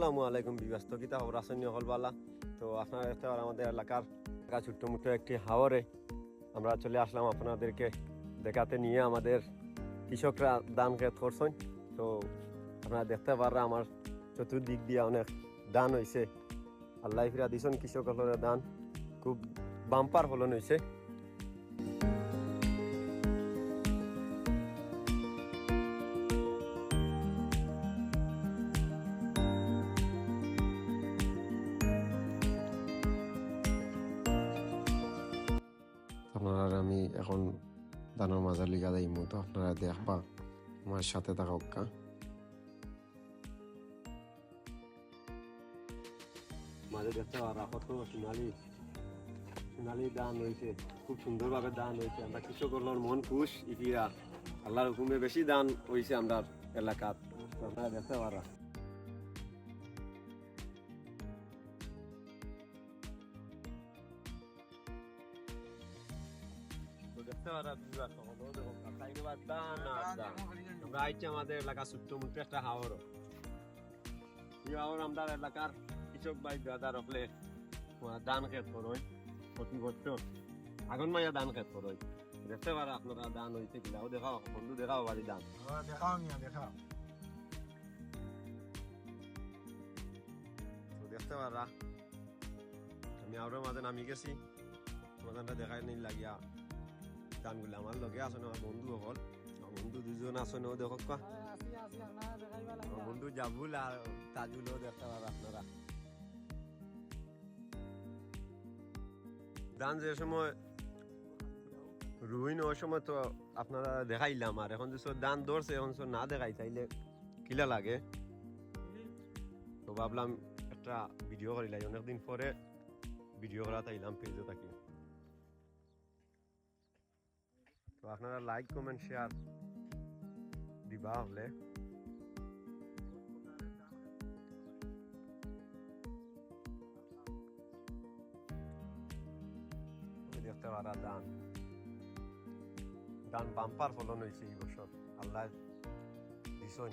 আসসালামু আলাইকুম বিবাস্ত কিতা খবর আছেন হলবালা। তো আপনারা দেখতে পারেন আমাদের এলাকার ছোট্ট মোটো একটি হাওরে আমরা চলে আসলাম আপনাদেরকে দেখাতে নিয়ে। আমাদের কৃষকরা ধান ক্ষেত করছেন, তো আপনারা দেখতে পারেন আমার চতুর্দিক দিয়ে অনেক ধান হয়েছে। আল্লাহ ফিরা দিছেন কৃষকদের ধান খুব বাম্পার ফলন হয়েছে। আপনারা আমি এখন দানোর মাঝার লিগা যাইমু, তো আপনারা দেখবা আমার সাথে থাকা অক্কা। মাঝে দেখতে পারা কত সোনালি সোনালি দান হয়েছে, খুব সুন্দরভাবে দান হয়েছে। আমরা কৃষকগুলোর মন খুশ ইকিরা আল্লাহর হুকুমে বেশি দান হয়েছে আমরা এলাকাত, তো আপনারা দেখতে পারা। আমরা আইছি আমাদের এলাকা ছোট্ট মোটো একটা হাওর। এই হাওর আমাদের এলাকার কৃষক ভাই দাদার হলে ধান ক্ষেত করোই প্রতি বছর আগুন মাইয়া ধান ক্ষেত করোই। দেখতে পারা আপনারা ধান হইতে গিলাও দেখাও বন্ধু, দেখাও বাড়ি ধান তো দেখতে পারা। আমি আরো মাঝে নামি গেছি, সমাধানটা দেখাই নি লাগিয়া ধানগুলো আমার লগে আসলে আমার বন্ধু হল, আমার বন্ধু দুজন আসলে দেখো আমার বন্ধু জাবুল আর তাজুলও দেখতে পারা আপনারা। ধান যে সময় রুইন ওই সময় তো আপনারা দেখাইলাম, আর এখন যে ধান ধরছে এখন না দেখাই চাইলে কিলা লাগে, তো ভাবলাম একটা ভিডিও করিলাই। অনেকদিন পরে ভিডিও করা তাইলাম পেজে থাকি। তো আপনারা লাইক কমেন্ট শেয়ার দিবা হলে। দেখতে পারা ধান ধান বাম্পার ফলন হয়েছে এই বছর, আল্লাহ দিছন।